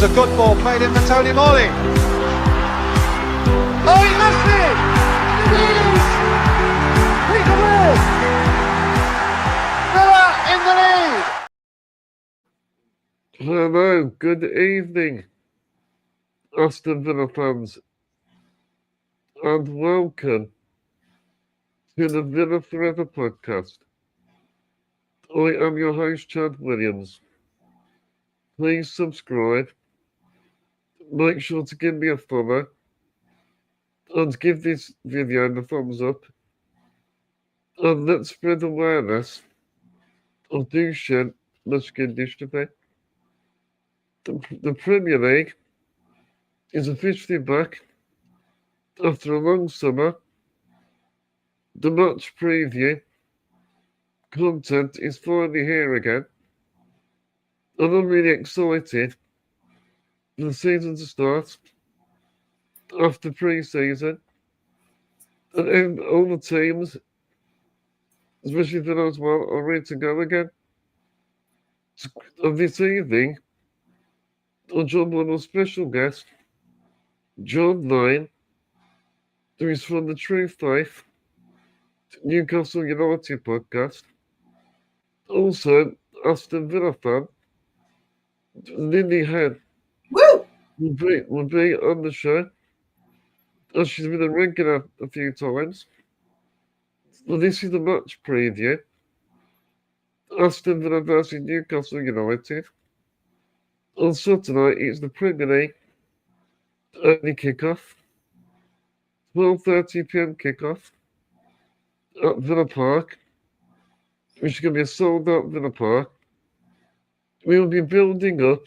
It's a good ball played in for Tony Morley. Oh, he missed it! Peter Ward! Villa in the lead! Hello, good evening, Aston Villa fans, and welcome to the Villa Forever podcast. I am your host, Chad Williams. Please subscribe, make sure to give me a follow, and give this video the thumbs up, and let's spread awareness of Duchenne muscular dystrophy. The Premier League is officially back after a long summer. The match preview content is finally here again, and I'm really excited for the season to start after pre-season, and all the teams, especially Villa as well, are ready to go again. And this evening, I'm joined by a special guest, Jon Lane, who is from the True Faith Newcastle United podcast. Also, Aston Villa fan, Lynney Henn will be on the show, as she's been a regular a few times. Well, this is the match preview. Aston Villa versus Newcastle United. On Saturday, it's the Premier League early kickoff. 12:30 p.m. kickoff at Villa Park, which is going to be a sold-out Villa Park. We will be building up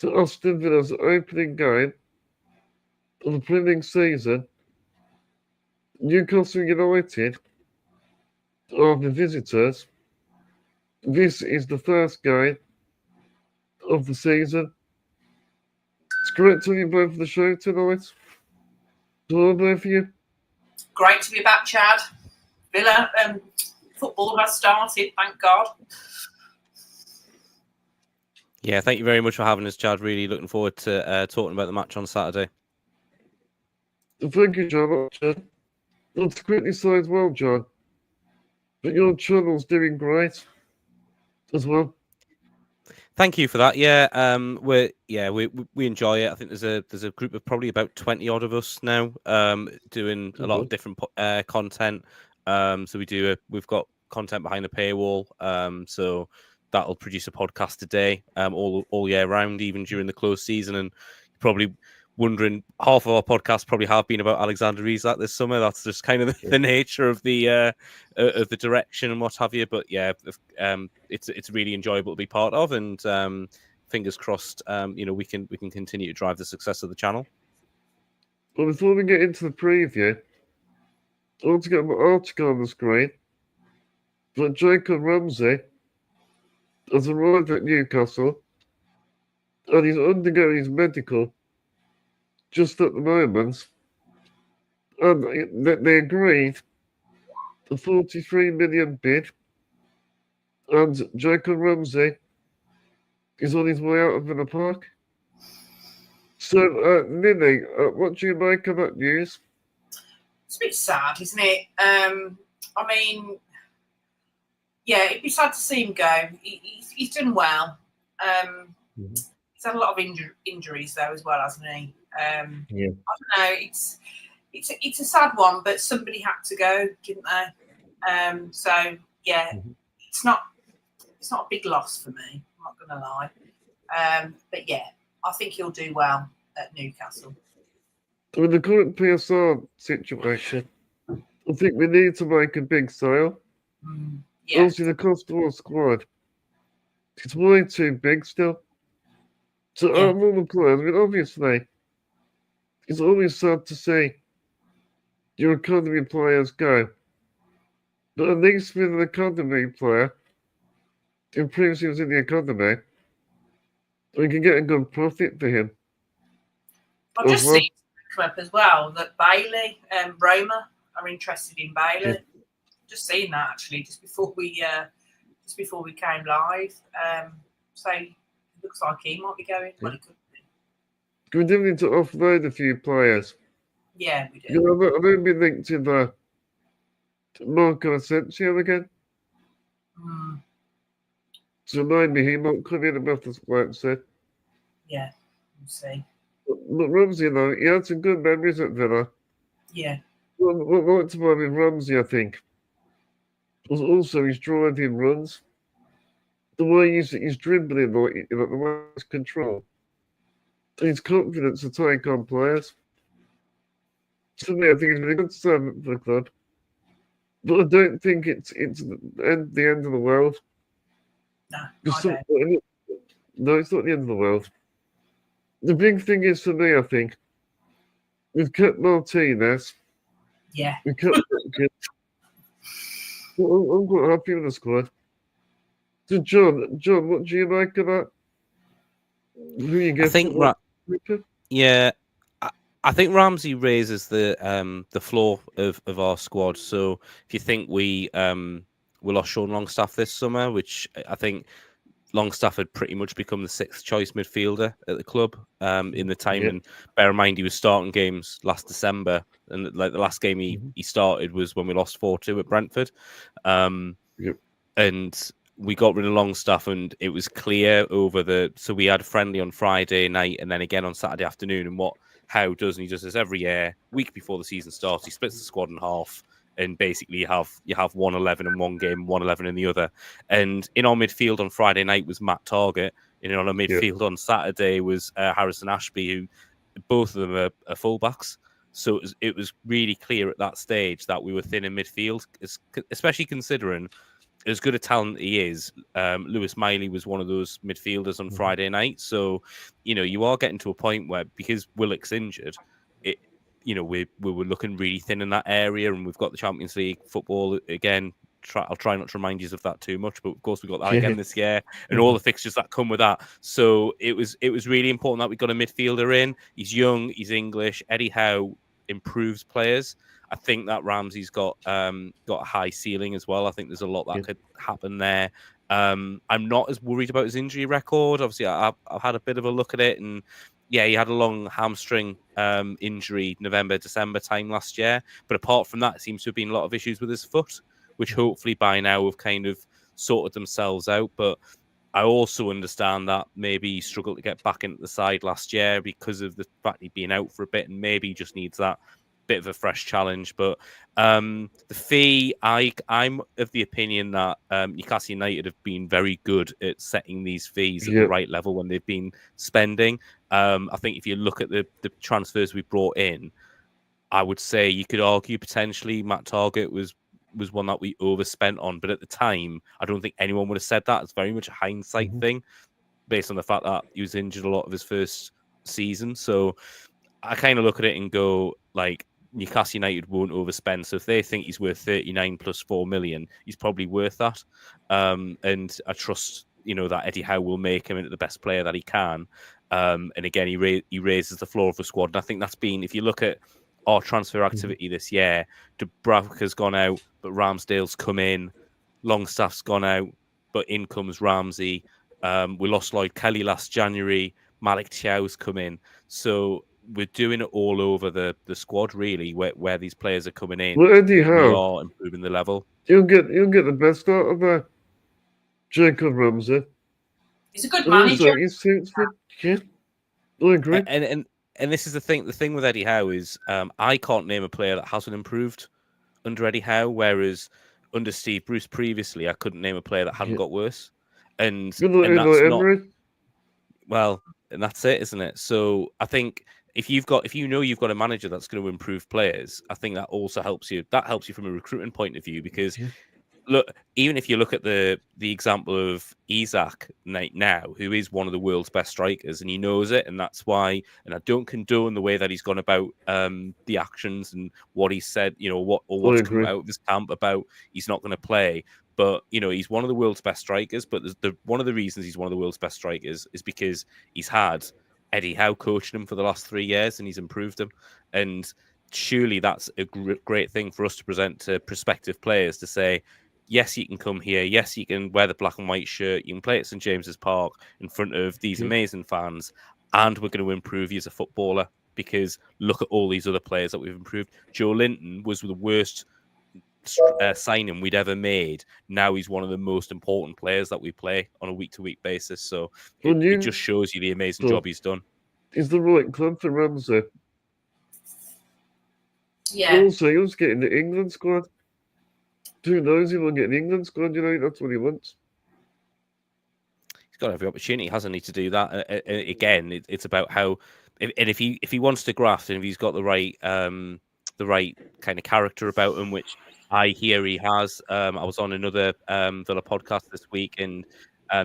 to Aston Villa's opening game of the Premier League season. Newcastle United are the visitors. This is the first game of the season. It's great to be both for the show tonight. Hello, both of you. Great to be back, Chad. Villa football has started, thank God. Yeah, thank you very much for having us, Chad. Really looking forward to talking about the match on Saturday. Thank you, John. Not to criticise well, John, but your channel's doing great as well. Thank you for that. Yeah, we enjoy it. I think there's a group of probably about 20 odd of us now, doing a lot of different content. So we've got content behind the paywall. So that'll produce a podcast a day, all year round, even during the close season. And you're probably wondering, half of our podcasts probably have been about Alexander Isak this summer. That's just kind of the nature of the direction and what have you. But yeah, it's really enjoyable to be part of, and fingers crossed, we can continue to drive the success of the channel. Well, before we get into the preview, I want to get my article on the screen. But Jacob Ramsey has arrived at Newcastle, and he's undergoing his medical just at the moment, and they agreed the 43 million bid, and Jacob Ramsey is on his way out of Villa Park. So, Lynney, what do you make of that news? It's a bit sad, isn't it? I mean, yeah, it'd be sad to see him go. He's done well. He's had a lot of injuries though as well, hasn't he? I don't know. It's a sad one, but somebody had to go, didn't they? So yeah, it's not a big loss for me. I'm not going to lie. But yeah, I think he'll do well at Newcastle. With the current PSR situation, I think we need to make a big sale. Yeah. Also, the cost of our squad, it's way too big still. So out of all the players, I mean, obviously, it's always sad to see your academy players go. But at least with an academy player, who previously was in the academy, we can get a good profit for him. I've just seen come up as well that Bailey and Roma are interested in Bailey. Yeah. Just seen that actually just before we came live. So looks like he might be going. Well, he could be. We do need to offload a few players. Yeah, we do. You know, I don't be linked to Marco Asensio again. Mm, So maybe he might come in about this work set. yeah, we'll see. But Ramsey, you know, he had some good memories at Villa. Yeah, What liked about with Ramsey, I think, was also his driving runs. The way he's dribbling, like the way he's control. His confidence to take on players. To me, I think he's been a good servant for the club. But I don't think it's the end of the world. no, Because I don't. no, it's not the end of the world. The big thing is for me, I think, we've kept Martinez. Yeah. We kept I'm quite happy with the squad. So John, what do you make of that? Who you get? I think yeah, I think Ramsey raises the floor of our squad. So if you think we lost Sean Longstaff this summer, which I think Longstaff had pretty much become the 6th choice midfielder at the club in the time. Yeah. And bear in mind, he was starting games last December, and like the last game he started was when we lost 4-2 at Brentford. And we got rid of Longstaff, and it was clear so we had a friendly on Friday night and then again on Saturday afternoon. And what Howe does, and he does this every year, week before the season starts, he splits the squad in half. And basically, you have 1-11 in one game, 1-11 in the other. And in our midfield on Friday night was Matt Targett. And on our midfield on Saturday was Harrison Ashby, who both of them are fullbacks. So it was really clear at that stage that we were thin in midfield, especially considering as good a talent he is. Lewis Miley was one of those midfielders on Friday night. So, you are getting to a point where, because Willock's injured, we were looking really thin in that area, and we've got the Champions League football again. I'll try not to remind you of that too much, but of course we got that again this year, and all the fixtures that come with that. So it was really important that we got a midfielder in. He's young, he's English. Eddie Howe improves players. I think that Ramsey's got a high ceiling as well. I think there's a lot that could happen there. I'm not as worried about his injury record. Obviously, I've had a bit of a look at it, and yeah, he had a long hamstring injury November, December time last year. But apart from that, it seems to have been a lot of issues with his foot, which hopefully by now have kind of sorted themselves out. But I also understand that maybe he struggled to get back into the side last year because of the fact he'd been out for a bit, and maybe he just needs that bit of a fresh challenge. But the fee, I'm of the opinion that Newcastle United have been very good at setting these fees at the right level when they've been spending. I think if you look at the transfers we brought in, I would say you could argue potentially Matt Targett was one that we overspent on, but at the time I don't think anyone would have said that. It's very much a hindsight thing based on the fact that he was injured a lot of his first season. So I kind of look at it and go, like, Newcastle United won't overspend. So if they think he's worth 39 plus 4 million, he's probably worth that. And I trust, that Eddie Howe will make him into the best player that he can. And again, he raises the floor of the squad. And I think that's been, if you look at our transfer activity this year, Dubravka's gone out, but Ramsdale's come in. Longstaff's gone out, but in comes Ramsey. We lost Lloyd Kelly last January. Malik Thiaw's come in. So we're doing it all over the squad, really, where these players are coming in. Well, Eddie Howe, we are improving the level. You'll get the best out of Jacob Ramsey. He's a good manager. I agree. And this is the thing. The thing with Eddie Howe is I can't name a player that hasn't improved under Eddie Howe, whereas under Steve Bruce previously, I couldn't name a player that hadn't got worse. And that's not... Well, and that's it, isn't it? So I think if you've got a manager that's going to improve players, I think that also helps you. That helps you from a recruiting point of view, because look, even if you look at the example of Isak now, who is one of the world's best strikers, and he knows it, and that's why. And I don't condone the way that he's gone about the actions and what he said, what's come out of his camp about he's not going to play. But, he's one of the world's best strikers. But one of the reasons he's one of the world's best strikers is because he's had Eddie Howe coaching him for the last 3 years, and he's improved him. And surely that's a great thing for us to present to prospective players, to say, yes, you can come here. Yes, you can wear the black and white shirt. You can play at St James's Park in front of these amazing fans, and we're going to improve you as a footballer because look at all these other players that we've improved. Joe Linton was the worst signing we'd ever made. Now he's one of the most important players that we play on a week-to-week basis. So it just shows you the amazing job he's done. He's the right club for Ramsey. Yeah. Also, he was getting the England squad. Who knows? He will get the England squad. That's what he wants. He's got every opportunity, hasn't he, to do that? Again, it's about how, and if he wants to graft, and if he's got the right kind of character about him, which I hear he has. I was on another Villa podcast this week, and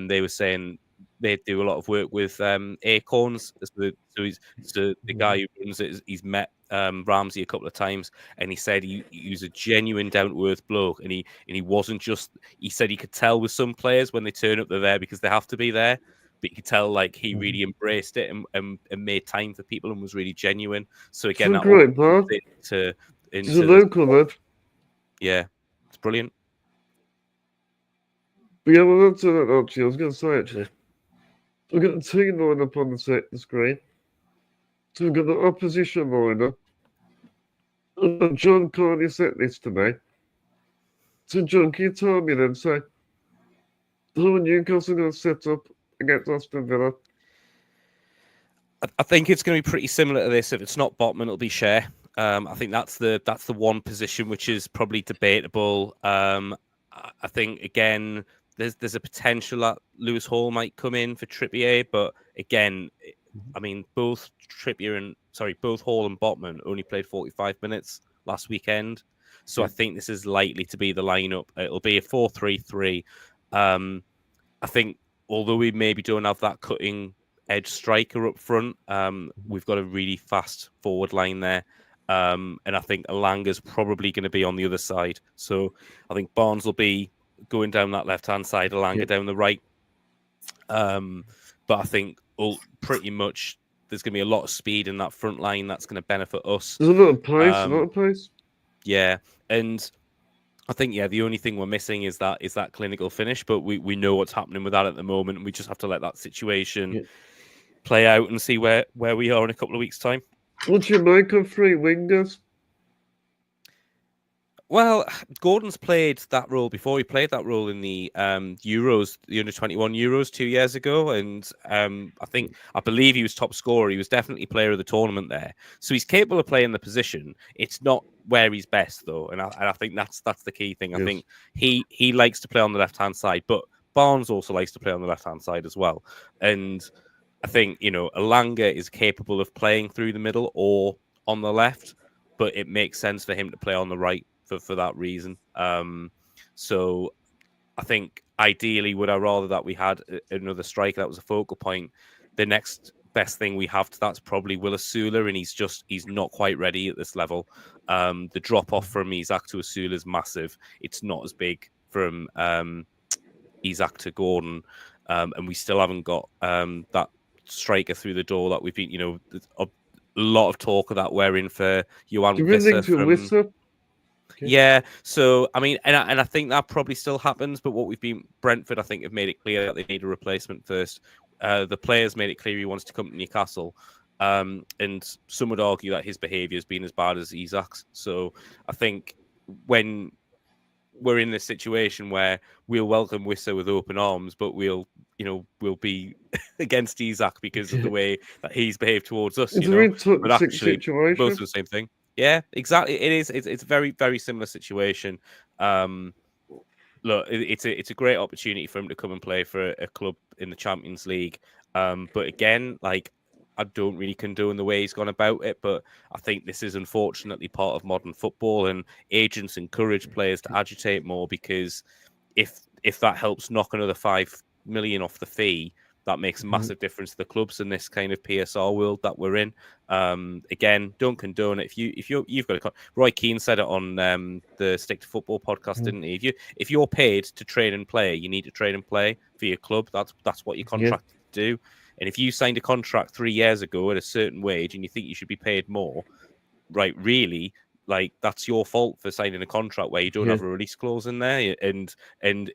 they were saying they do a lot of work with Acorns. So the guy who runs it, he's met Ramsey a couple of times, and he said he was a genuine down-to-earth bloke, and he wasn't just. He said he could tell with some players when they turn up, they're there because they have to be there. But you could tell like he really embraced it and made time for people and was really genuine. So again, that great, man. He's a local lad. Yeah, it's brilliant. But yeah, well, that's that actually. I was going to say actually, we've got the team line up on the screen. So we've got the opposition lineup. John kindly set this to me. So John, can you tell me then, say, how are Newcastle going to set up against Aston Villa? I think it's going to be pretty similar to this. If it's not Botman, it'll be Share. I think that's the one position which is probably debatable. I think again, there's a potential that Lewis Hall might come in for Trippier, but again, I mean both Hall and Botman only played 45 minutes last weekend, so I think this is likely to be the lineup. It'll be a 4-3-3. I think although we maybe don't have that cutting edge striker up front, we've got a really fast forward line there. And I think Alanga's probably going to be on the other side. So I think Barnes will be going down that left-hand side, Alanga down the right. But I think pretty much there's going to be a lot of speed in that front line that's going to benefit us. There's a lot of pace, Yeah, and I think, the only thing we're missing is that clinical finish, but we know what's happening with that at the moment, and we just have to let that situation play out and see where we are in a couple of weeks' time. What's your make of three wingers? Well, Gordon's played that role before. He played that role in the Euros, the under-21 Euros 2 years ago, and I believe he was top scorer. He was definitely player of the tournament there, so he's capable of playing the position. It's not where he's best though, and I think that's the key thing. Yes. I think he likes to play on the left-hand side, but Barnes also likes to play on the left-hand side as well, and I think, Alanga is capable of playing through the middle or on the left, but it makes sense for him to play on the right for that reason. So I think ideally, would I rather that we had another striker that was a focal point? The next best thing we have to that's probably Will Asula, and he's not quite ready at this level. The drop off from Isak to Asula is massive. It's not as big from Isak to Gordon, and we still haven't got that striker through the door that we've been, a lot of talk of that we're in for Johan Visser. Okay. Yeah, so I mean, and I think that probably still happens, but Brentford, I think, have made it clear that they need a replacement first. The players made it clear he wants to come to Newcastle, and some would argue that his behaviour has been as bad as Isak's. So I think when we're in this situation where we'll welcome Wissa with open arms, but we'll be against Isak because of the way that he's behaved towards us. It's a very toxic situation. Both the same thing. Yeah, exactly. It is. It's a very, very similar situation. Look, it's a great opportunity for him to come and play for a club in the Champions League. But again, I don't really condone the way he's gone about it, but I think this is unfortunately part of modern football, and agents encourage players to agitate more because if that helps knock another 5 million off the fee, that makes a massive difference to the clubs in this kind of PSR world that we're in. Again, don't condone it. You've got to. Roy Keane said it on the Stick to Football podcast, didn't he? If you're paid to train and play, you need to train and play for your club. That's what you're contracted to do. And if you signed a contract 3 years ago at a certain wage and you think you should be paid more, right? Really, like that's your fault for signing a contract where you don't have a release clause in there and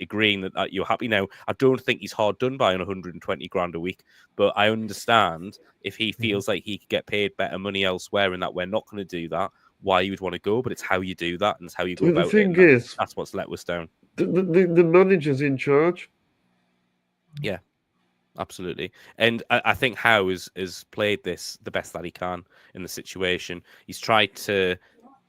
agreeing that you're happy. Now, I don't think he's hard done by on 120 grand a week, but I understand if he feels like he could get paid better money elsewhere and that we're not going to do that, why you would want to go. But it's how you do that and it's how you go The about thing it. is, that's what's let us down. The manager's in charge. Yeah. Absolutely. And I think Howe has played this the best that he can in the situation. He's tried to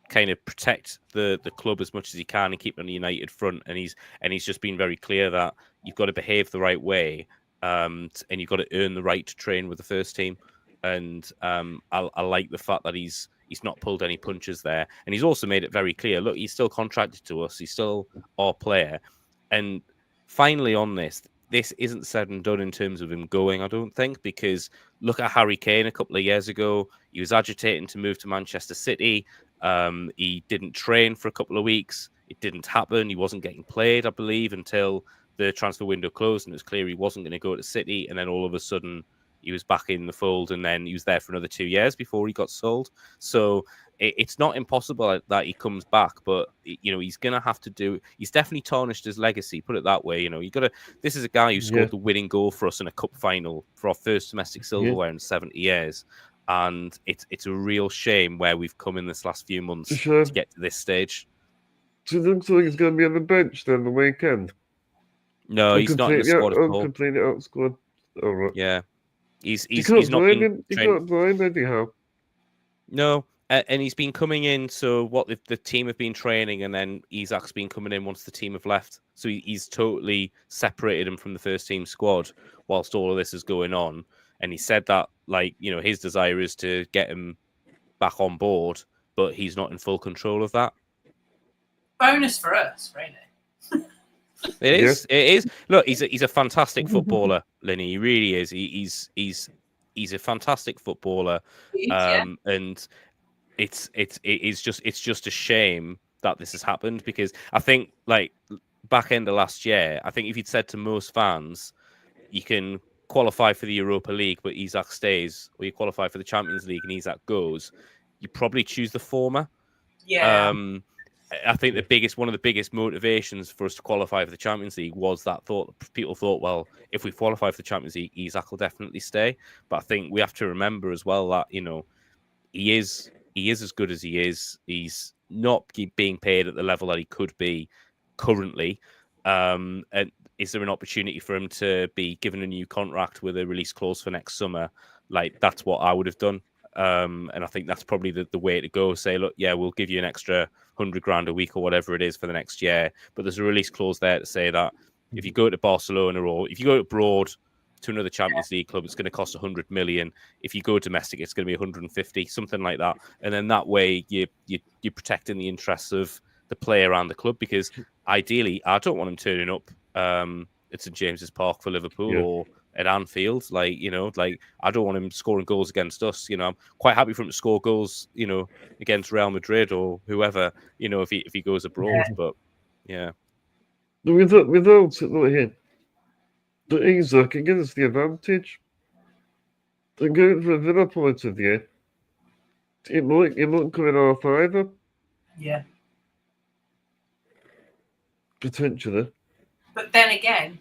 kind of protect the club as much as he can and keep it on a united front. And he's just been very clear that you've got to behave the right way, and you've got to earn the right to train with the first team. And I like the fact that he's not pulled any punches there. And he's also made it very clear, look, he's still contracted to us. He's still our player. And finally on this isn't said and done in terms of him going, I don't think, because look at Harry Kane a couple of years ago. He was agitating to move to Manchester City. He didn't train for a couple of weeks. It didn't happen. He wasn't getting played, I believe, until the transfer window closed, and it was clear he wasn't going to go to City. And then all of a sudden, he was back in the fold, and then he was there for another 2 years before he got sold. So it's not impossible that he comes back, but he's going to have to do. He's definitely tarnished his legacy. Put it that way. You got to. This is a guy who scored the winning goal for us in a cup final for our first domestic silverware in 70 years, and it's a real shame where we've come in this last few months to get to this stage. So it looks like he's going to be on the bench then the weekend. No, he's not in the squad at all. Completely out squad. All right. Yeah, he's not been him. You can't blame anyhow. No. And he's been coming in, so what the team have been training, and then Isak's been coming in once the team have left. So he's totally separated him from the first team squad whilst all of this is going on. And he said that, his desire is to get him back on board, but he's not in full control of that. Bonus for us, really. It is. It is. Look, he's a fantastic footballer, Lynney. He really is. He's a fantastic footballer, and it's just a shame that this has happened, because I think back end of last year, I think if you'd said to most fans, you can qualify for the Europa League but Isak stays, or you qualify for the Champions League and Isak goes, you probably choose the former. I think one of the biggest motivations for us to qualify for the Champions League was that thought. People thought, well, if we qualify for the Champions League, Isak will definitely stay. But I think we have to remember as well that he is as good as he is. He's not being paid at the level that he could be currently. And is there an opportunity for him to be given a new contract with a release clause for next summer? That's what I would have done. And I think that's probably the way to go. Say, look, yeah, we'll give you an extra 100 grand a week or whatever it is for the next year. But there's a release clause there to say that if you go to Barcelona or if you go abroad to another Champions League club, it's going to cost 100 million. If you go domestic, it's going to be 150, something like that. And then that way you're protecting the interests of the player and the club, because ideally I don't want him turning up at St James's Park for Liverpool or at Anfield. I don't want him scoring goals against us. I'm quite happy for him to score goals, against Real Madrid or whoever, if he goes abroad. But without here, the Isak can give us the advantage. And going from a Villa point of view, it might come in half either. Yeah. Potentially. But then again,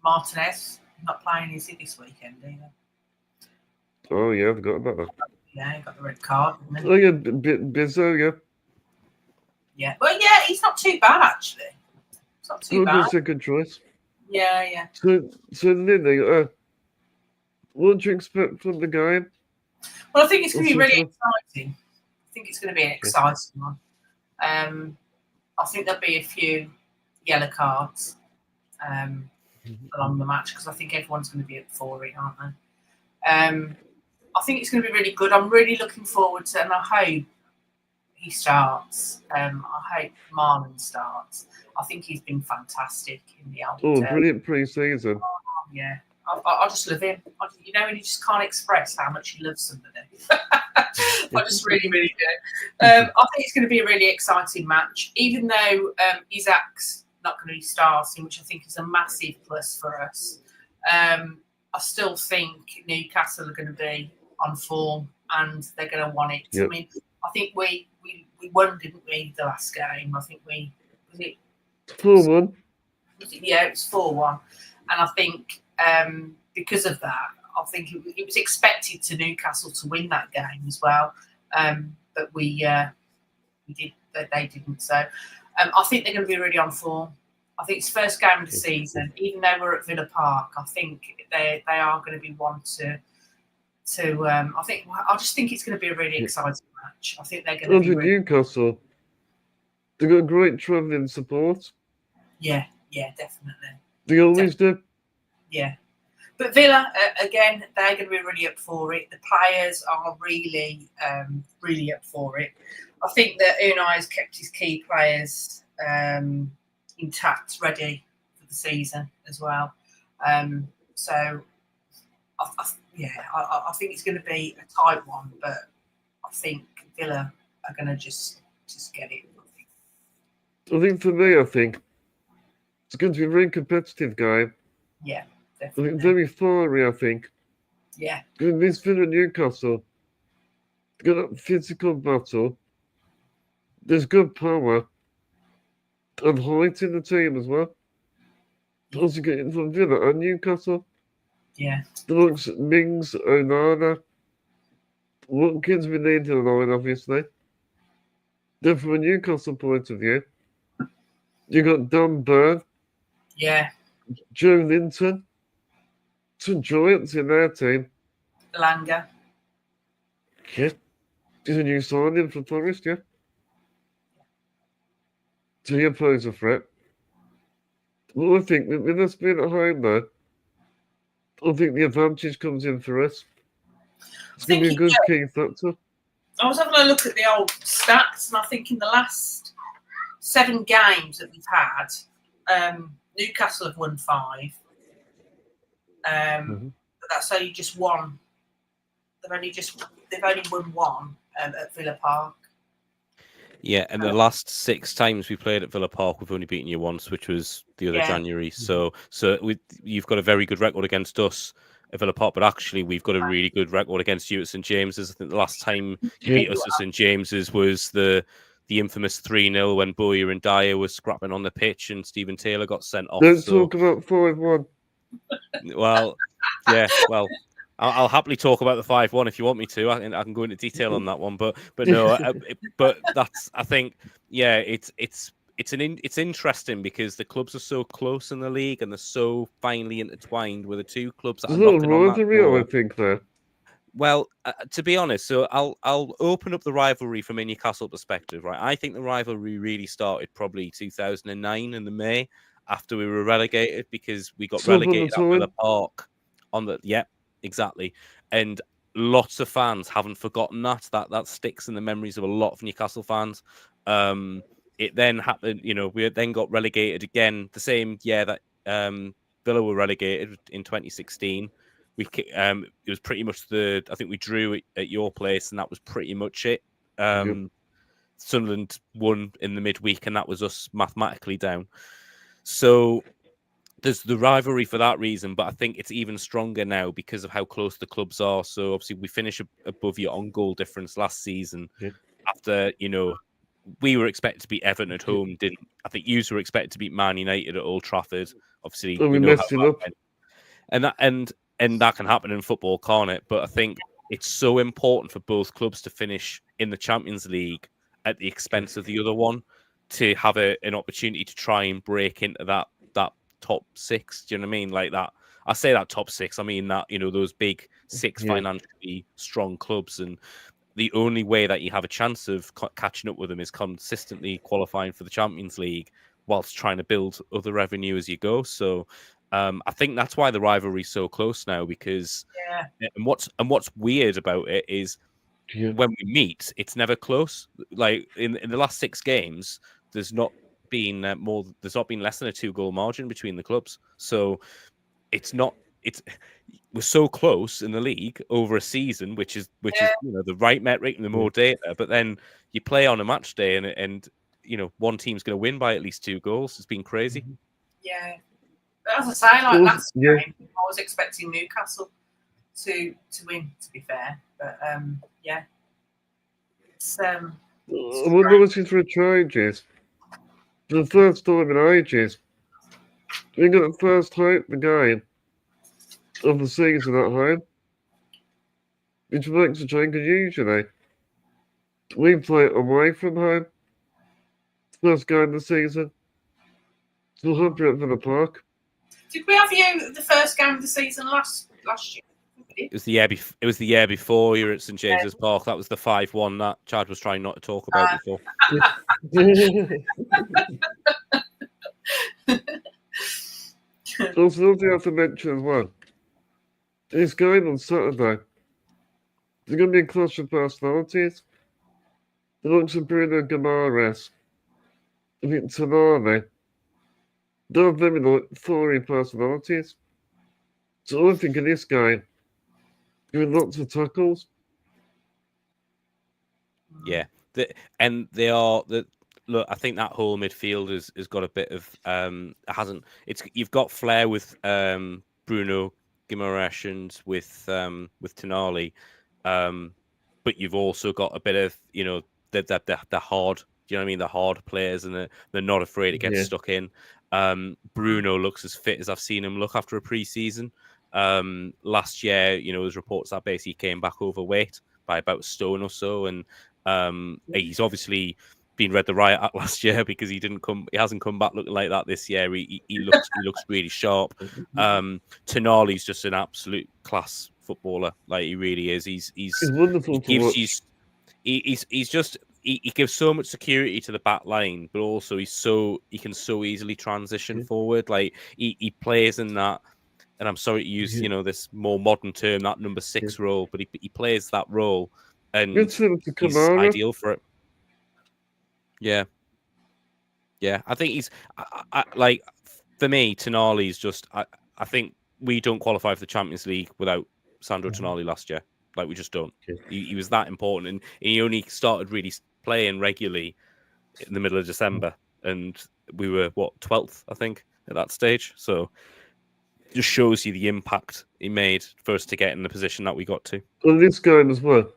Martinez not playing, is he, this weekend either? Oh yeah, I forgot about that. Yeah, he got the red card, didn't he? Oh yeah, Bizzo, yeah. Yeah, well, yeah, he's not too bad actually. It's not too bad. Second choice. Yeah. So Lynney, what do you expect from the game? Well, I think it's going to be really exciting. I think it's going to be an exciting one. I think there'll be a few yellow cards along the match, because I think everyone's going to be up for it, aren't they? I think it's going to be really good. I'm really looking forward to, and I hope he starts. I hope Marlon starts. I think he's been fantastic in the old. Brilliant pre-season. Yeah, I just love him. When you just can't express how much you love somebody. I just really, really do. I think it's going to be a really exciting match, even though Isak's not going to be starting, which I think is a massive plus for us. I still think Newcastle are going to be on form and they're going to want it. Yep. I mean, I think we won, didn't we, the last game? I think we was it 4-1. yeah, it was 4-1, and I think because of that, I think it was expected to Newcastle to win that game as well, but we did. They didn't. So I think they're going to be really on form. I think it's first game of the season, even though we're at Villa Park. I think they are going to be one to. I just think it's going to be a really exciting match. I think they're going to be Newcastle. They've got great travelling support. Yeah, definitely. They always do. Yeah. But Villa, again, they're going to be really up for it. The players are really, really up for it. I think that Unai has kept his key players intact, ready for the season as well. So, I think it's going to be a tight one, but I think Villa are going to just get it. I think for me, it's going to be a very competitive game. Yeah, I definitely. think very fiery, I think. Yeah. This Villa Newcastle, they've got a physical battle. There's good power and height in the team as well. Also getting from Villa and Newcastle. Yeah. The looks at Mings, Onana, Watkins we need in the line, obviously. Then from a Newcastle point of view, you got Dan Burn, Yeah. Joe Linton, some giants in their team. Langa. Yeah. He's a new signing for Forest, yeah. So he pose a threat. Well, I think with us being at home, though, I think the advantage comes in for us. It's going to be a good key factor. I was having a look at the old stats, and I think in the last 7 games that we've had, Newcastle have won 5. But that's only just one. They've only won 1 at Villa Park. Yeah, and the last 6 times we played at Villa Park, we've only beaten you once, which was the other January. So you've got a very good record against us at Villa Park, but actually we've got a really good record against you at St James's. I think the last time you beat us at St James's was the infamous 3-0 when Bowyer and Dyer were scrapping on the pitch and Stephen Taylor got sent off. Don't talk about 5-1. Well, yeah, well. I'll happily talk about the 5-1 if you want me to. I can go into detail on that one, but no, but that's, I think, yeah, it's interesting because the clubs are so close in the league and they're so finely intertwined with the 2 clubs that There's are a little knocking on that rivalry, door. I think, there. Well, to be honest, so I'll open up the rivalry from a Newcastle perspective, right? I think the rivalry really started probably 2009 in the May after we were relegated because we got relegated at Villa Park on the Exactly. And lots of fans haven't forgotten that. That sticks in the memories of a lot of Newcastle fans. It then happened, we then got relegated again the same year that Villa were relegated in 2016. It was pretty much I think we drew at your place and that was pretty much it. Sunderland won in the midweek and that was us mathematically down. So there's the rivalry for that reason, but I think it's even stronger now because of how close the clubs are. So obviously we finished above you on goal difference last season. After, we were expected to beat Everton at home. I think you were expected to beat Man United at Old Trafford. Obviously, we messed it up. And that can happen in football, can't it? But I think it's so important for both clubs to finish in the Champions League at the expense of the other one to have an opportunity to try and break into that top 6. Do you know what I mean? Like that. I say that top 6. I mean that, those big 6 financially strong clubs. And the only way that you have a chance of catching up with them is consistently qualifying for the Champions League whilst trying to build other revenue as you go. So I think that's why the rivalry is so close now because and what's weird about it is when we meet, it's never close. Like in the last 6 games, there's not been less than a 2-goal margin between the clubs. So we're so close in the league over a season, which is the right metric and the more data. But then you play on a match day and one team's going to win by at least 2 goals. It's been crazy. Yeah, but as I say, like that's game, I was expecting Newcastle to win. To be fair, but It's, I'm looking for a changes. For the first time in ages, we got the first home the game of the season at home, which makes a change because usually we play away from home. First game of the season. Still hungry for the park. Did we have you the first game of the season last year? It was the year before you were at St James's Park. That was the 5-1 that Chad was trying not to talk about before. Also, something I have to mention as well. This game on Saturday, there's going to be a clash of personalities. The likes of Bruno Guimaraes, I think Tonali, they're very like foreign personalities. So I think in this game, doing lots of tackles. Yeah, they are the look. I think that whole midfield has got a bit of hasn't. You've got flair with Bruno Guimaraes and with Tonali, but you've also got a bit of the hard. Do you know what I mean? The hard players, and they're not afraid to get stuck in. Bruno looks as fit as I've seen him look after a pre-season. Last year, there's reports that basically he came back overweight by about a stone or so, and he's obviously been read the riot act last year because he hasn't come back looking like that this year. He looks really sharp. Tonali's just an absolute class footballer, like he really is. He's wonderful. He gives so much security to the back line, but also he can so easily transition forward. Like he plays in that, and I'm sorry to use this more modern term, that number 6 role, but he plays that role, and he's ideal for it. Yeah. I think he's like, for me, Tonali's just. I think we don't qualify for the Champions League without Sandro Tonali last year. Like, we just don't. He was that important, and he only started really playing regularly in the middle of December, and we were 12th, I think, at that stage. So it just shows you the impact he made for us to get in the position that we got to. On this game as well,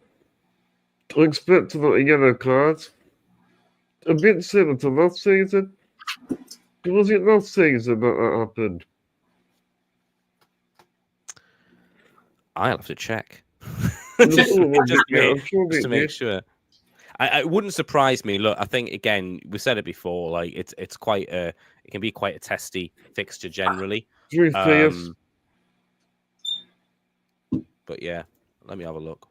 I expect a lot of yellow cards. A bit similar to last season. Was it last season that happened? I'll have to check. just to make sure. It wouldn't surprise me. Look, I think again, we said it before. Like it can be quite a testy fixture generally. But yeah, let me have a look.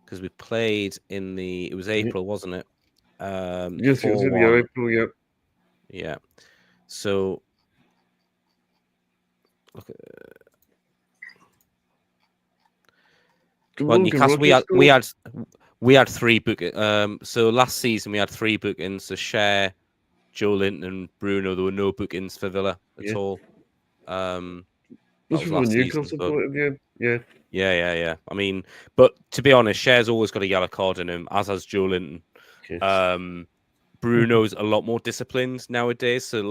Because we played it was April, wasn't it? Yes, it was in the April. Yep. Yeah. So look at. Well, Newcastle, we had 3 bookings. So last season we had 3 bookings: so Cher, Joe Linton, and Bruno. There were no bookings for Villa at all. This was last Newcastle point of view. Yeah. I mean, but to be honest, Cher's always got a yellow card in him, as has Joe Linton. Bruno's a lot more disciplined nowadays. So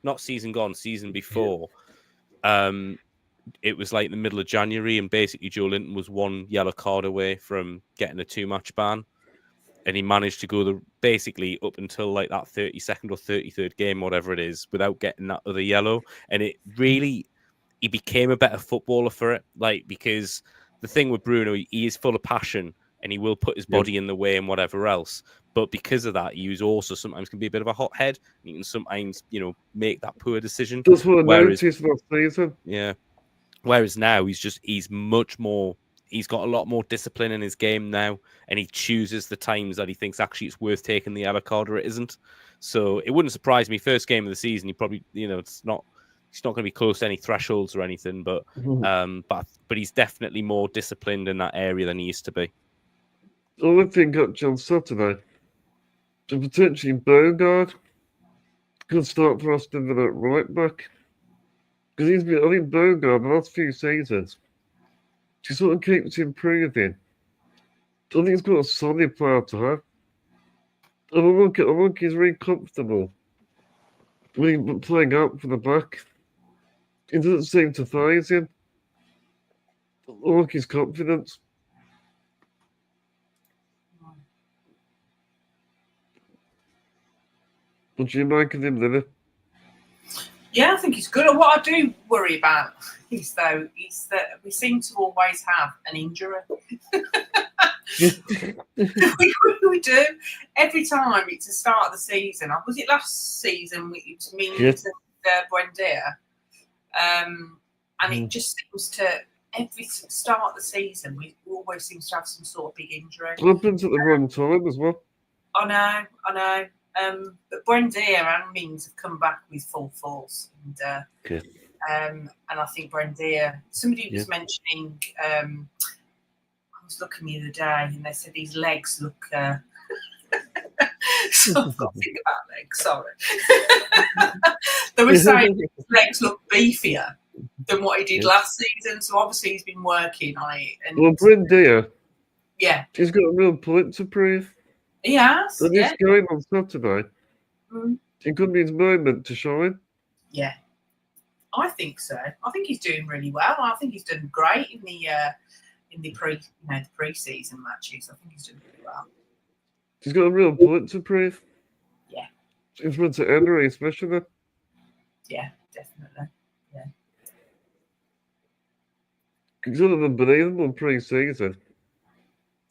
not season gone, season before. It was like the middle of January, and basically Joe Linton was 1 yellow card away from getting a 2-match ban, and he managed to go basically up until like that 32nd or 33rd game, whatever it is, without getting that other yellow. And it really, he became a better footballer for it. Like, because the thing with Bruno, he is full of passion and he will put his body in the way and whatever else. But because of that, he was also sometimes can be a bit of a hothead. He can sometimes, make that poor decision. That's what I noticed last season. Yeah. Whereas now he's much more. He's got a lot more discipline in his game now, and he chooses the times that he thinks actually it's worth taking the yellow card or it isn't. So it wouldn't surprise me. First game of the season, he probably, he's not going to be close to any thresholds or anything. But he's definitely more disciplined in that area than he used to be. Only thing got on Saturday, so potentially Bogard could start for Aston Villa at right back. Because I think Bogard, the last few seasons, he sort of keeps improving. I think he's got a solid player to have. And I think he's really comfortable playing up for the back. It doesn't seem to phase him. I like his confidence. What do you make of him, Lynney? Yeah, I think he's good. And what I do worry about is that we seem to always have an injury. we do. Every time it's the start of the season. Was it last season? It was Mings and Buendia. And it just seems to, every start of the season, we always seem to have some sort of big injury. It happens at the wrong time as well. I know. But Buendia and Mings have come back with full force. And I think Buendia, somebody was mentioning, I was looking the other day and they said his legs look. So I've got to think about legs, sorry. They were saying his legs look beefier than what he did last season. So obviously he's been working on it. And well, Buendia, he's got a real point to prove. He has. And this game on Saturday, it could be his moment to shine. Yeah, I think so. I think he's doing really well. I think he's done great in the pre-season matches. I think he's doing really well. He's got a real point to prove. Yeah. In front of Henry, especially. Yeah, definitely. Yeah. He's done an unbelievable pre-season.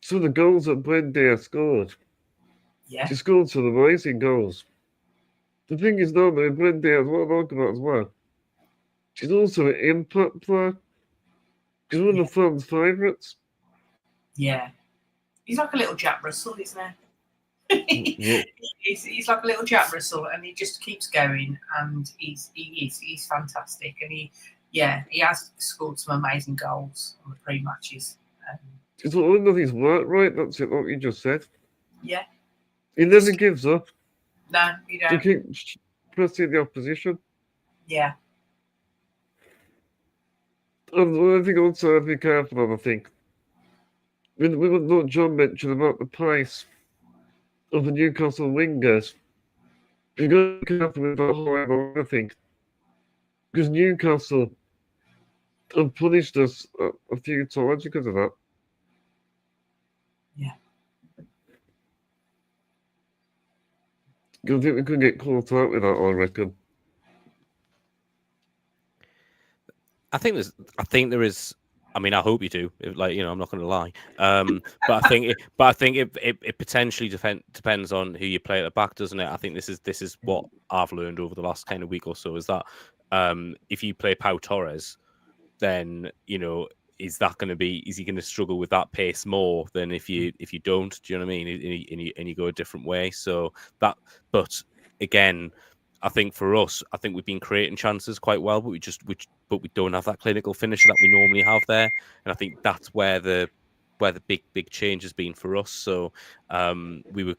Some of the goals that Buendia scored. Yeah. He scored some amazing goals. The thing is, normally, Buendia, what I like about as well, she's also an impact player. She's one of the fans' favourites. Yeah. He's like a little Jack Russell, isn't he? He's like a little Jack Russell, and he just keeps going, and he's fantastic, and he has scored some amazing goals on the pre-matches. It's all nothing's work right. That's it. What you just said. Yeah. He never gives up. No, you don't. He keeps pressing the opposition. Yeah. And I think also I have to be careful of, I think. We want what John mentioned about the price of the Newcastle wingers. You've got to be careful with that whole I think. Because Newcastle have punished us a few times because of that. Yeah. I think we could get caught out with that, I reckon. I think there is. I mean, I hope you do. I'm not going to lie. But I think it potentially depends on who you play at the back, doesn't it? I think this is what I've learned over the last kind of week or so is that if you play Pau Torres, then is he going to struggle with that pace more than if you don't? Do you know what I mean? And you go a different way. So that, but again, I think for us, I think we've been creating chances quite well, but we don't have that clinical finisher that we normally have there, and I think that's where the big change has been for us. So we were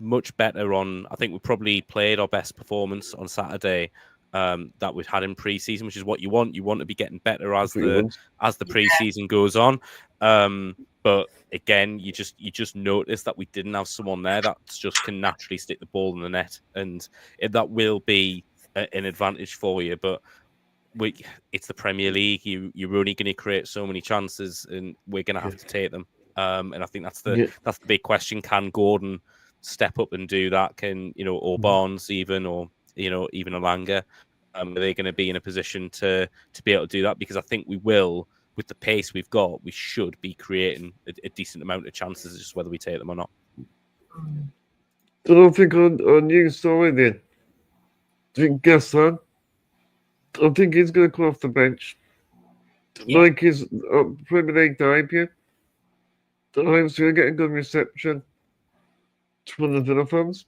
much better on. I think we probably played our best performance on Saturday that we've had in pre-season, which is what you want. You want to be getting better as the pre-season goes on. But again, you just notice that we didn't have someone there that just can naturally stick the ball in the net, and that will be an advantage for you. But it's the Premier League. You're only going to create so many chances, and we're going to have to take them. And I think that's the big question: can Gordon step up and do that? Can or Barnes even, or even Alanga? Are they going to be in a position to be able to do that? Because I think we will. With the pace we've got, we should be creating a decent amount of chances. It's just whether we take them or not. I don't think on you sorry then. I think Gassan. I think he's going to come off the bench. Like his Premier League debut. I hope he's going to get a good reception from the Villa fans.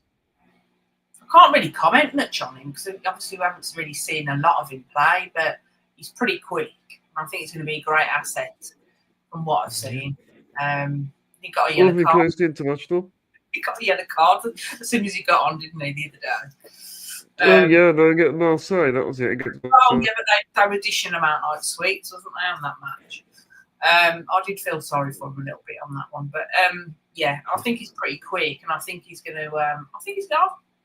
I can't really comment much on him because obviously we haven't really seen a lot of him play, but he's pretty quick. I think he's going to be a great asset from what I've seen. He got a yellow card. International. He got a yellow card as soon as he got on, didn't he, the I other day? get Marseille, that was it. But they were dishing them out like sweets, wasn't they, on that match? I did feel sorry for him a little bit on that one, but I think he's pretty quick, and I think he's going to.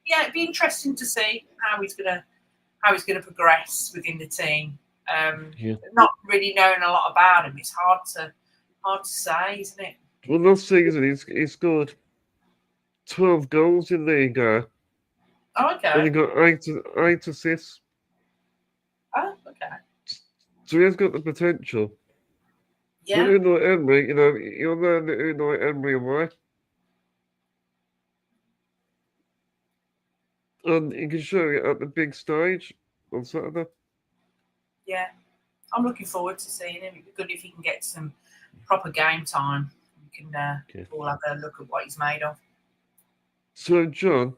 It'd be interesting to see how he's going to progress within the team. Not really knowing a lot about him, it's hard to say, isn't it? Well, last season he scored 12 goals in League A, Oh, okay. and he got eight assists. Oh, okay. So he has got the potential. Yeah. But Unai Emery, you'll learn the Unai Emery way. And he can show you at the big stage on Saturday. Yeah. I'm looking forward to seeing him. It'd be good if he can get some proper game time. We can all have a look at what he's made of. So, John,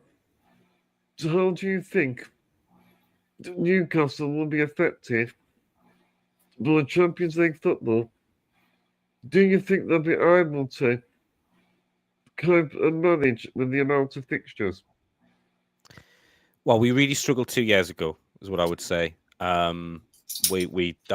how do you think Newcastle will be affected by Champions League football? Do you think they'll be able to cope and manage with the amount of fixtures? Well, we really struggled 2 years ago, is what I would say. That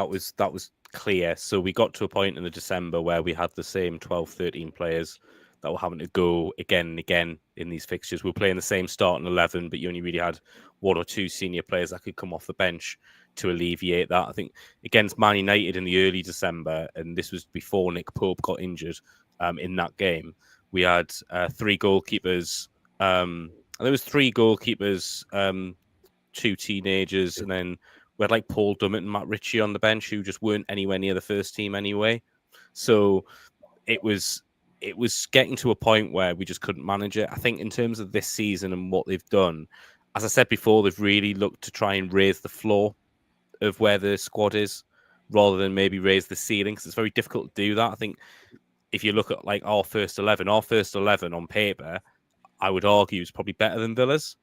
was clear. So we got to a point in the December where we had the same 12, 13 players that were having to go again and again in these fixtures. We were playing the same starting 11, but you only really had one or two senior players that could come off the bench to alleviate that. I think against Man United in the early December, and this was before Nick Pope got injured in that game, we had three goalkeepers. There was three goalkeepers, two teenagers, and then we had like Paul Dummett and Matt Ritchie on the bench who just weren't anywhere near the first team anyway. So it was getting to a point where we just couldn't manage it. I think in terms of this season and what they've done, as I said before, they've really looked to try and raise the floor of where the squad is rather than maybe raise the ceiling, because it's very difficult to do that. I think if you look at like our first 11 on paper, I would argue is probably better than Villa's.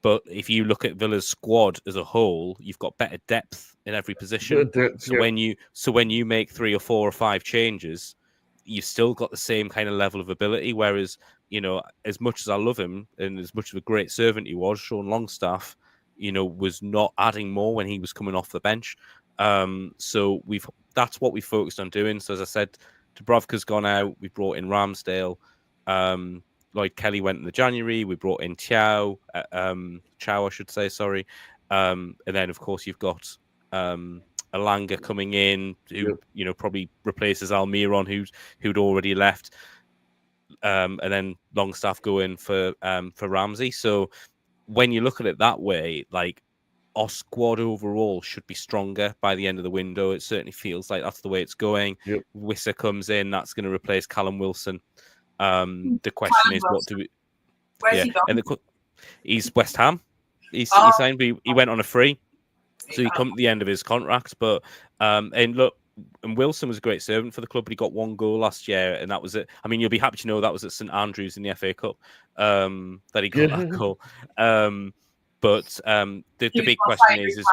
But if you look at Villa's squad as a whole, you've got better depth in every position. When you make 3 or 4 or 5 changes, you've still got the same kind of level of ability. Whereas, as much as I love him and as much of a great servant he was, Sean Longstaff, was not adding more when he was coming off the bench. So that's what we focused on doing. So as I said, Dubravka's gone out. We brought in Ramsdale. Lloyd Kelly went in the January. We brought in Chow, I should say, sorry. And then, of course, you've got Alanga coming in, who probably replaces Almiron, who'd already left. And then Longstaff going for Ramsey. So when you look at it that way, like our squad overall should be stronger by the end of the window. It certainly feels like that's the way it's going. Yep. Wissa comes in, that's going to replace Callum Wilson. The question is, what do we? Where's he gone? He's West Ham. He signed. He went on a free, so he come at the end of his contract. But and Wilson was a great servant for the club, but he got 1 goal last year, and that was it. I mean, you'll be happy to know that was at St Andrews in the FA Cup that he got that goal. But the big question is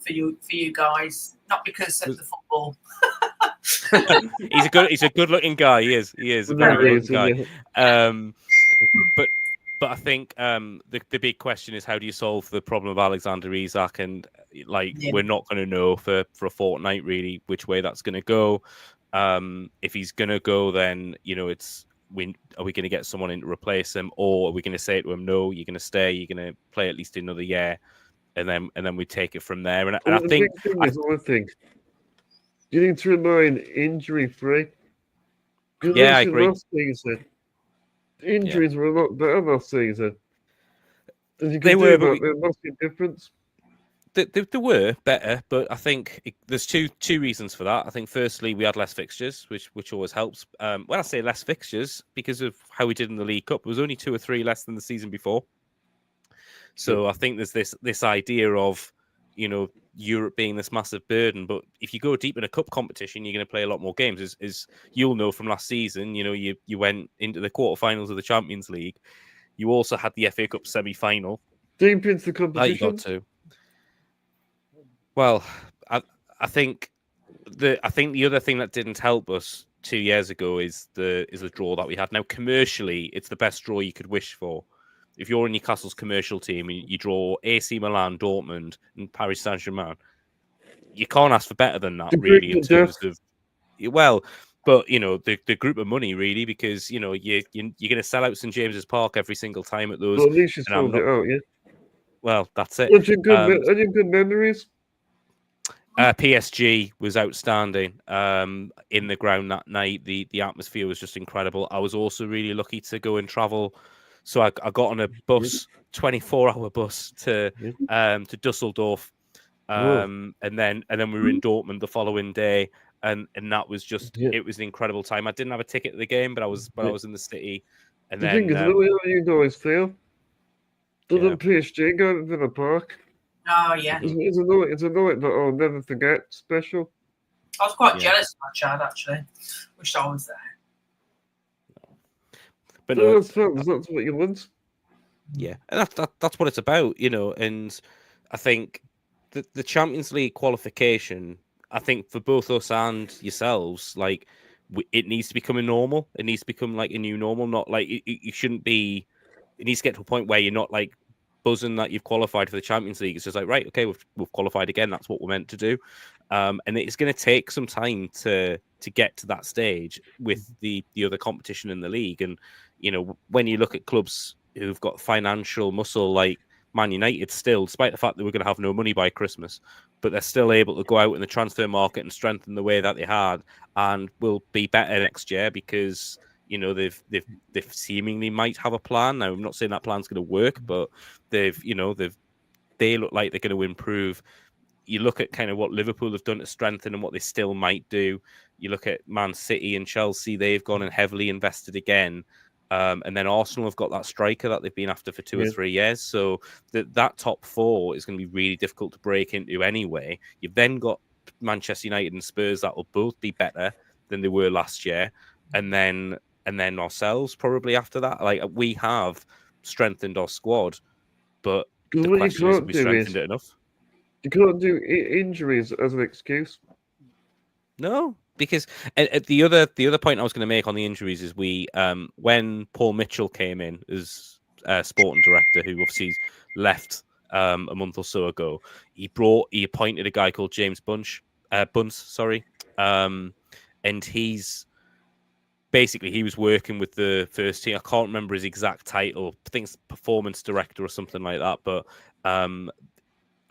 for you guys, not because of the football. He's a good looking guy. He is a very good looking guy. But I think the big question is, how do you solve the problem of Alexander Isak? And we're not going to know for a fortnight really which way that's going to go. If he's going to go, then are we going to get someone in to replace him, or are we going to say to him, no, you're going to stay, you're going to play at least another year, and then we take it from there. And I think one thing. You need to remain injury-free. Yeah, I agree. Last season, injuries were a lot better last season. They were, but there must be a difference. They were better, but I think there's two reasons for that. I think firstly, we had less fixtures, which always helps. When I say less fixtures, because of how we did in the League Cup, it was only 2 or 3 less than the season before. So I think there's this idea of, Europe being this massive burden, but if you go deep in a cup competition, you're going to play a lot more games. As you'll know from last season, you went into the quarterfinals of the Champions League. You also had the FA Cup semi-final. Deep into the competition. You got to. Well, I think the other thing that didn't help us 2 years ago is the draw that we had. Now, commercially, it's the best draw you could wish for. If you're in Newcastle's commercial team and you draw AC Milan, Dortmund, and Paris Saint-Germain, you can't ask for better than that, really, in terms of... Well, but, the group of money, really, because, you're going to sell out St James's Park every single time at those... Well, at least you sold it out, yeah? Well, that's it. Any good memories? PSG was outstanding in the ground that night. The atmosphere was just incredible. I was also really lucky to go and travel. So I got on a bus, 24-hour bus to Dusseldorf. And then we were in Dortmund the following day. And that was just it was an incredible time. I didn't have a ticket to the game, but I was in the city. And The then thing is, the way you guys feel. Doesn't PSG go to the park? Oh, yeah. It's a night that I'll never forget. Special. I was quite jealous of that, Chad, actually. Wish I was there. But no, that's what you want. Yeah, and that's what it's about, you know. And I think the Champions League qualification, I think for both us and yourselves, like it needs to become a normal. It needs to become like a new normal. Not like you shouldn't be. It needs to get to a point where you're not like buzzing that you've qualified for the Champions League. It's just like, right, okay, we've qualified again. That's what we're meant to do. And it's going to take some time to get to that stage with the other competition in the league. And you know, when you look at clubs who've got financial muscle like Man United, still, despite the fact that we're going to have no money by Christmas, but they're still able to go out in the transfer market and strengthen the way that they had, and will be better next year because you know they've seemingly might have a plan. Now I'm not saying that plan's going to work, but they look like they're going to improve. You look at kind of what Liverpool have done to strengthen and what they still might do. You look at Man City and Chelsea; they've gone and heavily invested again. And then Arsenal have got that striker that they've been after for 2 or 3 years. So that top four is going to be really difficult to break into anyway. You've then got Manchester United and Spurs that will both be better than they were last year. And then ourselves probably after that. Like we have strengthened our squad, but the question is, have we strengthened it enough? You can't do injuries as an excuse. No, because the other point I was going to make on the injuries is when Paul Mitchell came in as sporting director, who obviously left a month or so ago, he appointed a guy called James Bunce, and he's basically he was working with the first team. I can't remember his exact title. I think it's performance director or something like that, but.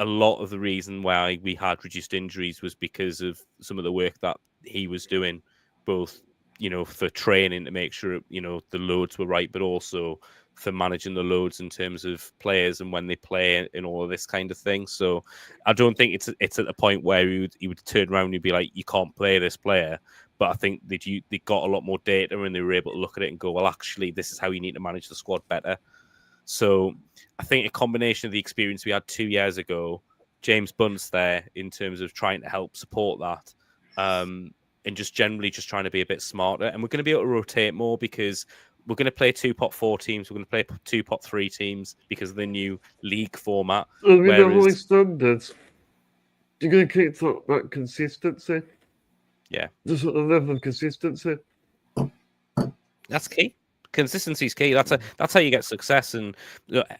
A lot of the reason why we had reduced injuries was because of some of the work that he was doing, both, you know, for training to make sure, you know, the loads were right, but also for managing the loads in terms of players and when they play and all of this kind of thing. So I don't think it's at the point where he would turn around and be like, you can't play this player. But I think they got a lot more data and they were able to look at it and go, well, actually, this is how you need to manage the squad better. So I think a combination of the experience we had 2 years ago, James Bunce there in terms of trying to help support that, and just generally just trying to be a bit smarter. And we're going to be able to rotate more because we're going to play 2 pot 4 teams. We're going to play 2 pot 3 teams because of the new league format. Well, with the high standards, you're going to keep that consistency. Yeah. Just at the level of consistency. That's key. Consistency is key. That's how you get success. And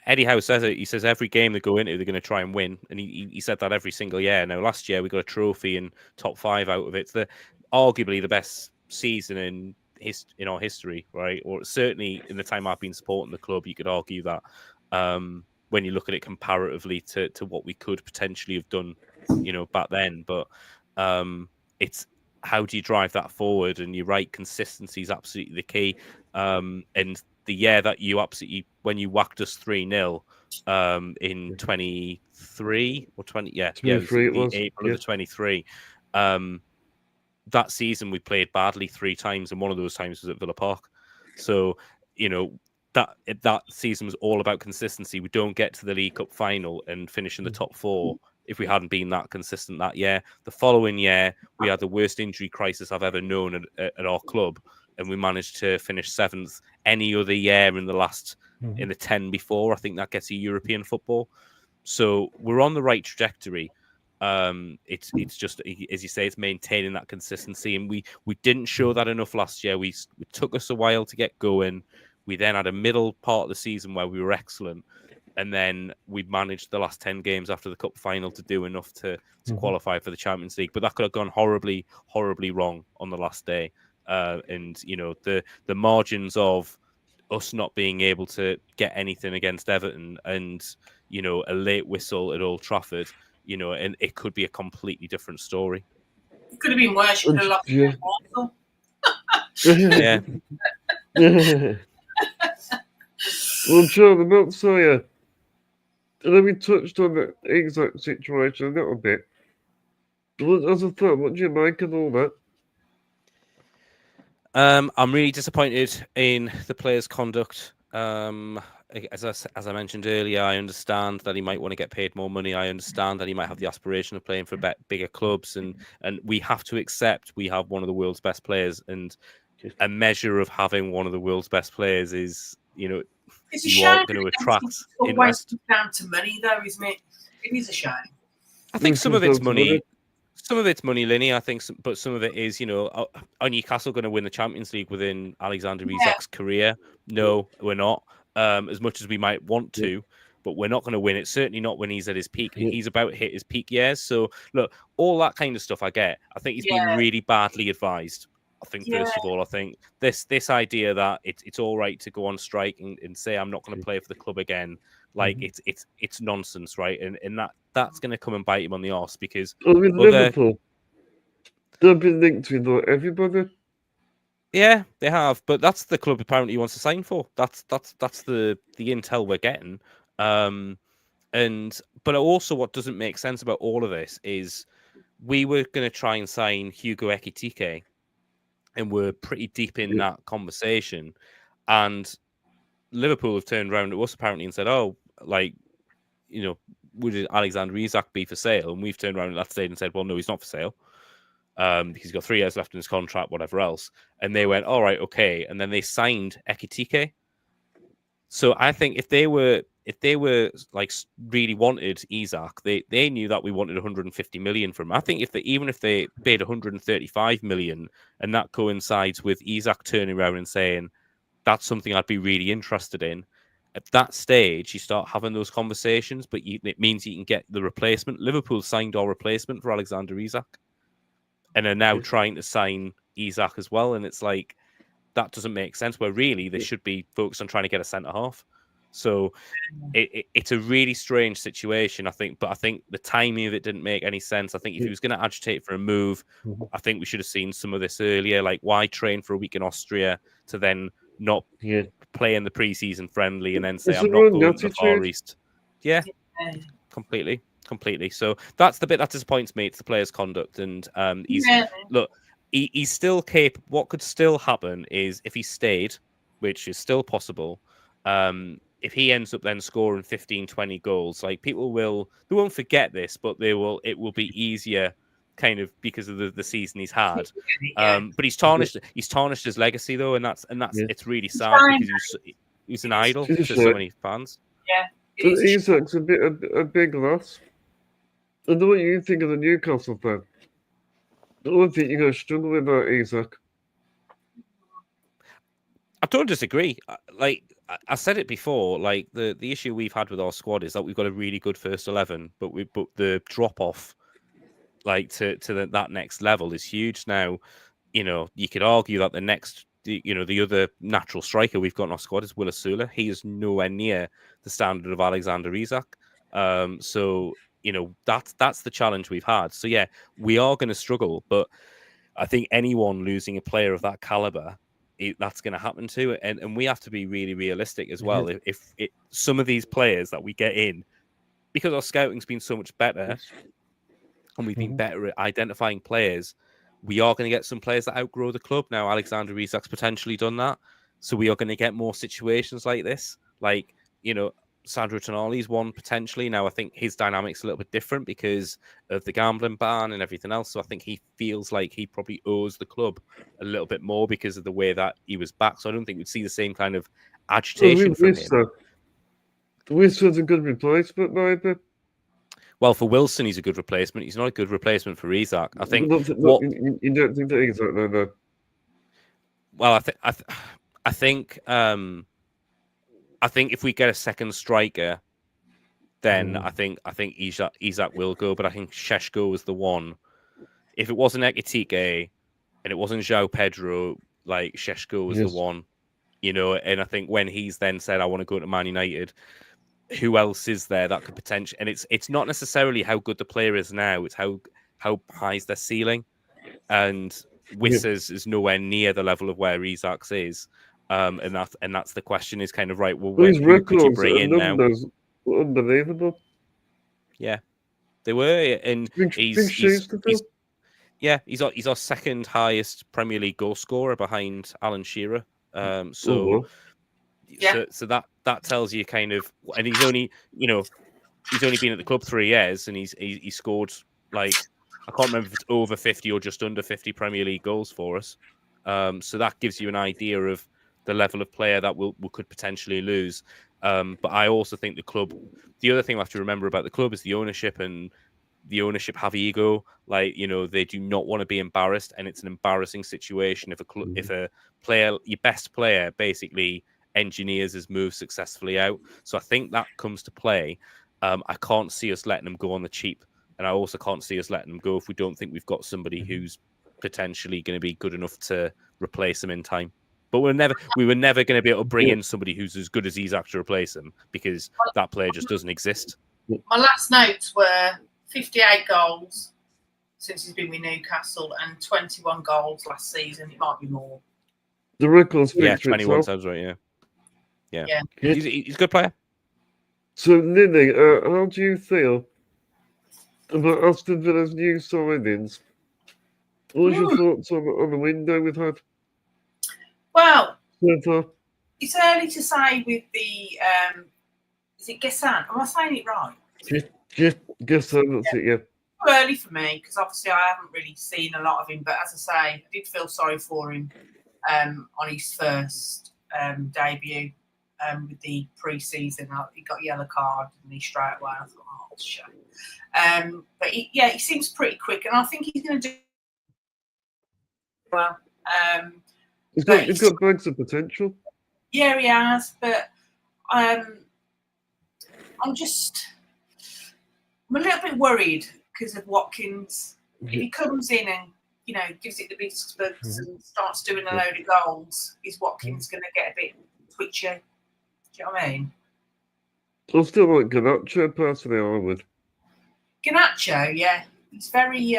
Eddie Howe says it. He says every game they go into, they're going to try and win. And he said that every single year. Now, last year we got a trophy and top 5 out of it. It's arguably the best season in our history, right? Or certainly in the time I've been supporting the club, you could argue that when you look at it comparatively to what we could potentially have done, you know, back then. But it's how do you drive that forward? And you're right, consistency is absolutely the key. And the year that you absolutely, when you whacked us 3-0 in 23 or 20, 23, it was April of the 23. That season we played badly 3 times, and one of those times was at Villa Park. So, you know, that season was all about consistency. We don't get to the League Cup final and finish in the top 4 if we hadn't been that consistent that year. The following year, we had the worst injury crisis I've ever known at our club, and we managed to finish 7th. Any other year in the 10 before, I think that gets you European football. So we're on the right trajectory. It's just, as you say, it's maintaining that consistency, and we didn't show that enough last year. It took us a while to get going. We then had a middle part of the season where we were excellent. And then we managed the last 10 games after the cup final to do enough to qualify for the Champions League. But that could have gone horribly, horribly wrong on the last day. And, you know, the margins of us not being able to get anything against Everton and, you know, a late whistle at Old Trafford you know, and it could be a completely different story. It could have been worse. You could have lost Newcastle. Yeah. Well, John, I'm not sorry. And then we touched on the exact situation a little bit. But as a thought, what do you make of all that? I'm really disappointed in the player's conduct. As I mentioned earlier, I understand that he might want to get paid more money. I understand that he might have the aspiration of playing for bigger clubs, and we have to accept we have one of the world's best players, and a measure of having one of the world's best players is, you know, It's a you shame. are going to attract Always interest. down to money, though, isn't it? It is a shame. I think some of it's money. Some of it's money, Lynney. I think, but some of it is, you know, are Newcastle going to win the Champions League within Alexander Isak's career? No, we're not. As much as we might want to, but we're not going to win it. Certainly not when he's at his peak. He's about to hit his peak years. So look, all that kind of stuff I get. I think he's been really badly advised. I think first of all, I think this idea that it's all right to go on strike and say I'm not going to play for the club again, like it's nonsense, right? And that's going to come and bite him on the arse because Liverpool, they've been linked with everybody. Yeah, they have, but that's the club apparently he wants to sign for. That's the intel we're getting. But also what doesn't make sense about all of this is we were going to try and sign Hugo Ekitike, and we're pretty deep in that conversation, and Liverpool have turned around to us apparently and said, "Oh, like, you know, would Alexander Isak be for sale?" And we've turned around at that stage and said, "Well, no, he's not for sale." Because he's got 3 years left in his contract, whatever else. And they went, all right, okay. And then they signed Ekitike. So I think if they were like really wanted Isak, they knew that we wanted 150 million from him. I think even if they bid 135 million, and that coincides with Isak turning around and saying that's something I'd be really interested in, at that stage you start having those conversations. But it means you can get the replacement. Liverpool signed our replacement for Alexander Isak, and are now trying to sign Isak as well. And it's like, that doesn't make sense, where really they should be focused on trying to get a centre-half. So it's a really strange situation, I think. But I think the timing of it didn't make any sense. I think if he was going to agitate for a move, I think we should have seen some of this earlier. Like, why train for a week in Austria to then not play in the pre-season friendly and then say, I'm not going to the Far East? Yeah, completely. So that's the bit that disappoints me. It's the player's conduct, and he's still capable. What could still happen is if he stayed, which is still possible. If he ends up then scoring 15, 20 goals, like they won't forget this, but it will be easier, kind of, because of the season he's had. But he's tarnished his legacy though, and that's it's really sad because he's an idol to so many fans. Yeah, Isak's a big loss. I know what you think of the Newcastle fan. I don't think you're going to struggle with that, Isak. I don't disagree. Like I said it before, like the issue we've had with our squad is that we've got a really good first 11, but the drop off, like to that next level, is huge. Now, you know, you could argue that the other natural striker we've got in our squad is Willis Sula. He is nowhere near the standard of Alexander Isak. So, you know, that's the challenge we've had. So yeah, we are going to struggle, but I think anyone losing a player of that caliber, that's going to happen to, and we have to be really realistic as well. If some of these players that we get in, because our scouting's been so much better, and we've been better at identifying players, we are going to get some players that outgrow the club. Now, Alexander Isak's potentially done that, so we are going to get more situations like this. Like, you know, Sandro Tonali's one potentially. Now, I think his dynamic's a little bit different because of the gambling ban and everything else. So I think he feels like he probably owes the club a little bit more because of the way that he was back. So I don't think we'd see the same kind of agitation from him. Wilson's a good replacement, maybe. Well, for Wilson, he's a good replacement. He's not a good replacement for Isak. I think. You don't think that Isak, no. Well, I think if we get a second striker, then I think Isak will go. But I think Šeško is the one. If it wasn't Ekitike and it wasn't João Pedro, like Šeško was the one, you know. And I think when he's then said, "I want to go to Man United," who else is there that could potentially? And it's not necessarily how good the player is now; it's how high is their ceiling. And Wissers is nowhere near the level of where Isaacs is. And that's the question is kind of right. Well, These who could you records bring and in now? numbers were unbelievable. Yeah, they were, and Big shoes to fill. he's our second highest Premier League goal scorer behind Alan Shearer. Oh, So well. so that tells you kind of, and he's only been at the club 3 years, and he scored like, I can't remember if it's over 50 or just under 50 Premier League goals for us. So that gives you an idea of the level of player that we could potentially lose. But I also think the other thing we have to remember about the club is the ownership, and the ownership have ego. Like, they do not want to be embarrassed, and it's an embarrassing situation if a player, your best player, basically engineers his move successfully out. So I think that comes to play. I can't see us letting them go on the cheap. And I also can't see us letting them go if we don't think we've got somebody who's potentially going to be good enough to replace him in time. But we were never going to be able to bring in somebody who's as good as Isaac to replace him, because that player just doesn't exist. My last notes were 58 goals since he's been with Newcastle and 21 goals last season. It might be more. The record speaks for 21 itself. sounds right, yeah. Yeah. He's a good player. So, Lynney, how do you feel about Aston Villa's new signings? What's your thoughts on the window we've had Well, so far? it's early to say with the is it Gessan? Am I saying it right? Guess that's it, yeah. Too early for me, because obviously I haven't really seen a lot of him. But as I say, I did feel sorry for him on his first debut with the pre-season. He got a yellow card and he straight away. I thought, oh, shame. But he seems pretty quick, and I think he's going to do well. He's got bags of potential. Yeah, he has, but I'm a little bit worried because of Watkins. If he comes in and gives it the big spurts and starts doing a load of goals, is Watkins going to get a bit twitchy? Do you know what I mean? I still like Garnacho personally. I would. Garnacho, yeah, he's very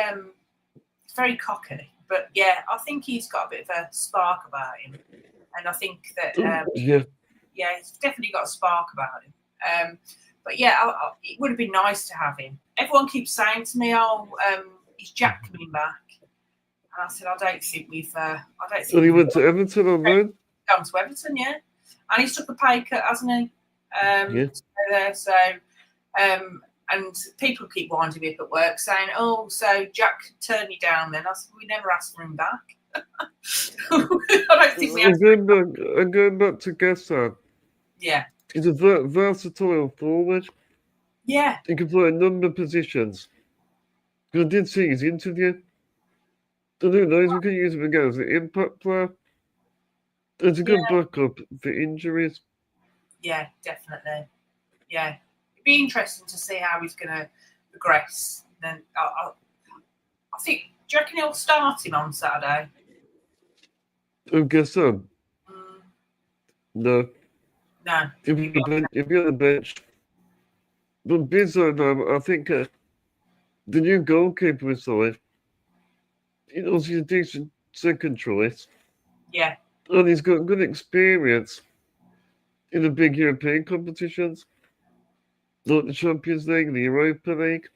cocky, but yeah, I think he's got a bit of a spark about him, and I think that he's definitely got a spark about him. But yeah, it would have been nice to have him. Everyone keeps saying to me, "Oh, is Jack coming back?" And I said, "I don't think we've." And he went to Everton on loan. Gone to Everton, yeah, and he's took a pay cut, hasn't he? To go there, and people keep winding me up at work saying, "Oh, so Jack turned you down then?" I said, "We never asked for him back." I don't think we asked for him back. I'm going back to Gessan. Yeah. He's a versatile forward. Yeah. He can play a number of positions. I did see his interview. I don't know, we can use him again as an impact player. It's a good backup for injuries. Yeah, definitely. Yeah. It'd be interesting to see how he's going to progress. Then I think, do you reckon he'll start him on Saturday? Oh, Gessan? No. No. If you're on the bench. But Bizzo, I think the new goalkeeper we saw, he's a decent second choice. Yeah. And he's got good experience in the big European competitions, like the Champions League, the Europa League.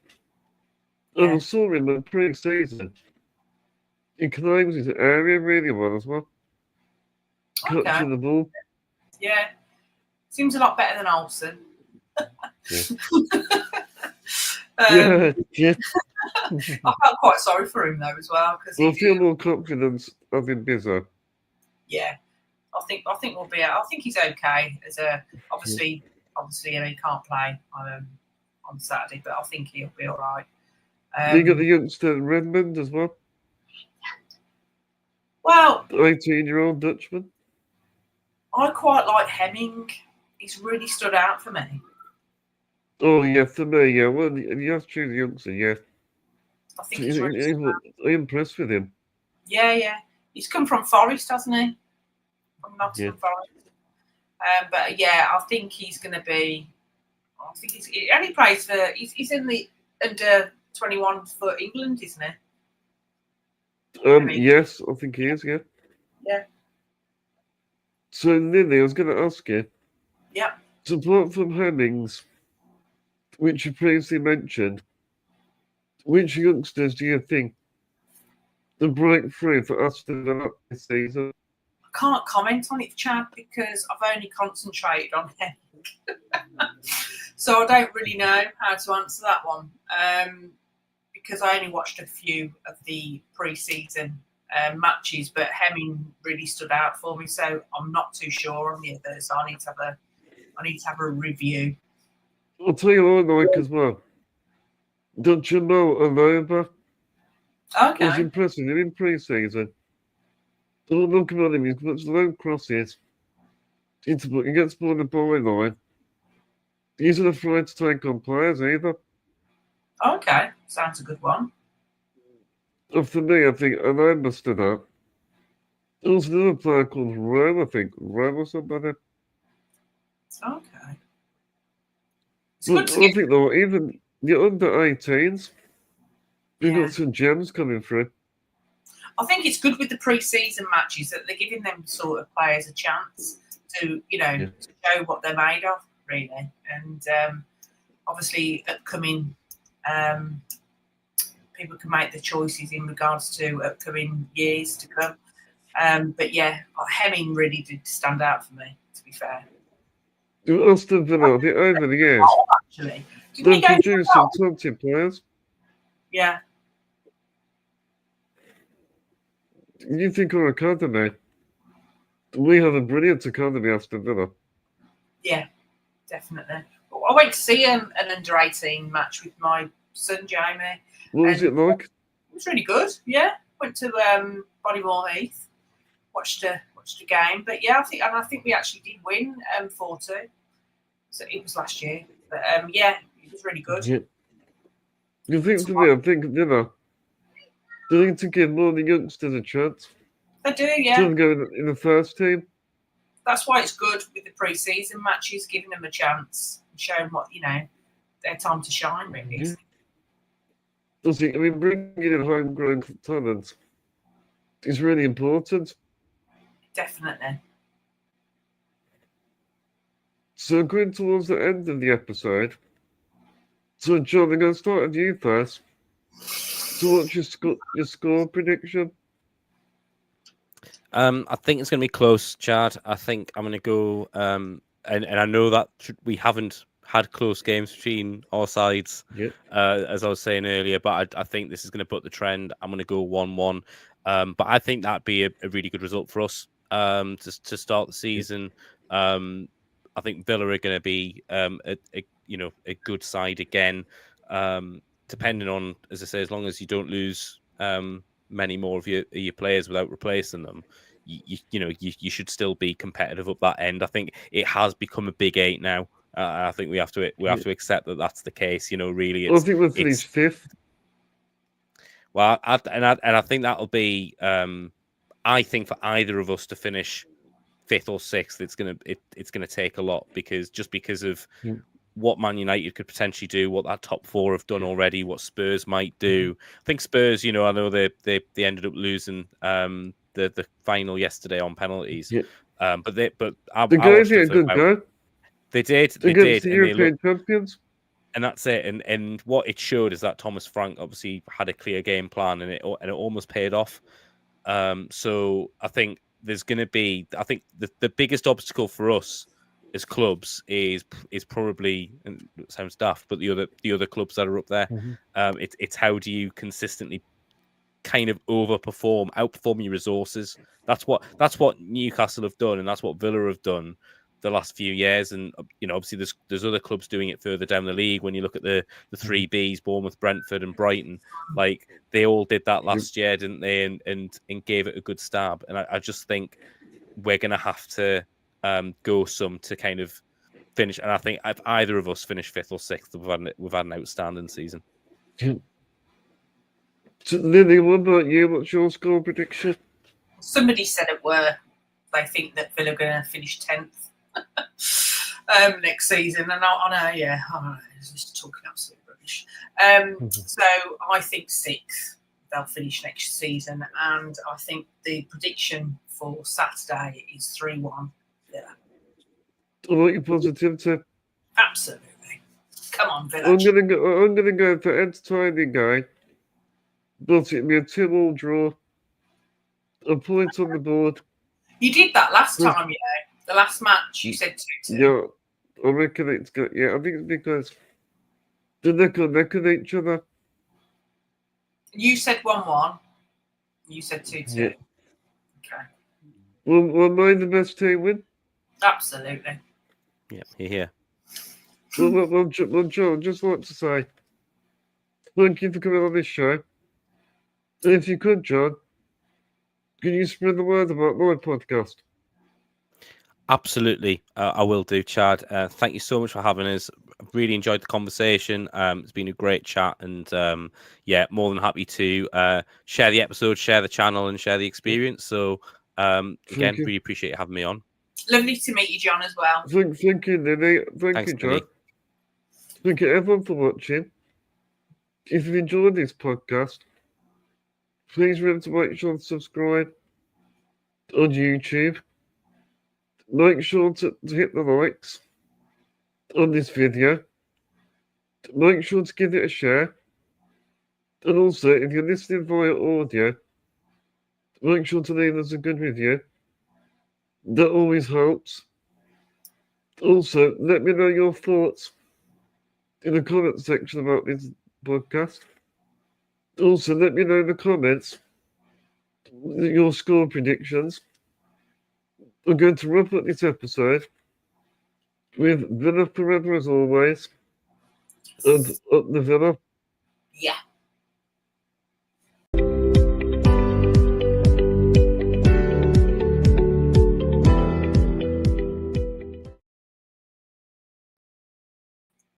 And I saw him in pre-season. He claims his area really well as well. Okay. Catching the ball. Yeah. Seems a lot better than Olsen. Yeah. I felt quite sorry for him though as well, because I feel more confidence having Bizzo. Yeah, I think we'll be. I think he's okay. As obviously, he can't play on Saturday, but I think he'll be all right. You got the youngster Redmond as well. Well, 18-year-old Dutchman. I quite like Hemming. He's really stood out for me. Oh yeah, for me, yeah. Well, you have to choose the youngster, yeah. I think he's really I'm impressed with him. Yeah. He's come from Forest, hasn't he? From Nottingham Forest. But yeah, I think he's going to be I think and he plays for. He's in the under 21 for England, isn't he? Yes, I think he is. Yeah. Yeah. So, Lily, I was going to ask you. Yeah. So, apart from Hemmings, which you previously mentioned, which youngsters do you think the breakthrough for Aston Villa this season? I can't comment on it, Chad, because I've only concentrated on him. So I don't really know how to answer that one. Because I only watched a few of the pre-season matches, but Hemming really stood out for me. So I'm not too sure on the others. I need to have a review. I'll tell you what I like as well. Don't you know Alova? Okay. Was impressive in pre-season. Don't look at him. He's got low crosses. He gets more the byline. He's not afraid to take on players either. Okay, sounds a good one. And for me, I think, and I understood that. There was another player called Rome, I think. Rome or somebody. Okay. But I think, though, even the under-18s, we've Yeah. got some gems coming through. I think it's good with the pre-season matches that they're giving them sort of players a chance to, to show what they're made of, really. And obviously, upcoming people can make the choices in regards to upcoming years to come. But yeah, Hemming really did stand out for me, to be fair. Aston Villa, over the years, Actually, they've produced some talented players. Yeah. You think our academy? We have a brilliant academy, Aston Villa. Yeah, definitely. I went to see an under-18 match with my son, Jamie. What was it like? It was really good, yeah. Went to Bodymore Heath, watched a game. But yeah, I think we actually did win 4-2. So it was last year. But yeah, it was really good. Yeah. You think to me, I think Villa, they need to give more of the youngsters a chance. They do, yeah. To go in the first team. That's why it's good with the pre-season matches, giving them a chance and showing what, their time to shine, really. Yeah. Bringing in homegrown talent is really important. Definitely. So going towards the end of the episode, so John, I'm going to start with you first. So what's your score prediction? I think it's going to be close, Chad. I think I'm going to go, and I know that we haven't had close games between our sides, as I was saying earlier, but I think this is going to put the trend. I'm going to go 1-1, but I think that'd be a really good result for us to start the season. I think Villa are going to be a good side again, depending on, as I say, as long as you don't lose many more of your players without replacing them, you should still be competitive up that end. I think it has become a big 8 now. I think we have to accept that that's the case. Really, I think we'll finish 5th. Well, I think that'll be. I think for either of us to finish 5th or 6th, it's gonna take a lot because of what Man United could potentially do, what that top 4 have done already, what Spurs might do. I think Spurs, I know they ended up losing the final yesterday on penalties. But they gave you a good go. They did. Against the European champions. And that's it. And what it showed is that Thomas Frank obviously had a clear game plan, and it almost paid off. So I think there's going to be. I think the biggest obstacle for us as clubs is probably, and it sounds daft, but the other clubs that are up there. It's how do you consistently kind of outperform your resources. That's what Newcastle have done, and that's what Villa have done the last few years. And obviously there's other clubs doing it further down the league. When you look at the 3Bs, Bournemouth, Brentford, and Brighton, like they all did that last year, didn't they? And gave it a good stab. And I just think we're gonna have to go some to kind of finish. And I think if either of us finish 5th or 6th, we've had an outstanding season. So, Lily, what about you? What's your score prediction? Somebody said they think that Villa are going to finish 10th. next season. And I know, yeah, I know, it's just talking absolute rubbish. So I think 6th they'll finish next season, and I think the prediction for Saturday is 3-1. Yeah, I like your positivity. absolutely. Come on, Villa. I'm gonna go for Ed's tiny guy, but it'll be a 2-2 draw. A point on the board. You did that last time, you know. The last match, you said 2-2. Yeah, I reckon it's good. Yeah, I think it's because they're neck on neck with each other. You said 1-1. You said 2-2. Yeah. Okay. Will mine the best team win? Absolutely. Yeah, here. Well, Joe, just want to say thank you for coming on this show. And if you could, John, can you spread the word about my podcast? Absolutely, I will do, Chad. Thank you so much for having us. I've really enjoyed the conversation. It's been a great chat, and yeah, more than happy to share the episode, share the channel, and share the experience. So again, really appreciate you having me on. Lovely to meet you, John, as well. Thank you, Lynney. Thanks, you, John. Lynney. Thank you, everyone, for watching. If you enjoyed this podcast, please remember to make sure to subscribe on YouTube. Make sure to hit the likes on this video. Make sure to give it a share. And also, if you're listening via audio, make sure to leave us a good review. That always helps. Also, let me know your thoughts in the comment section about this podcast. Also, let me know in the comments your score predictions. We're going to wrap up this episode with Villa forever as always. And up the Villa. Yeah.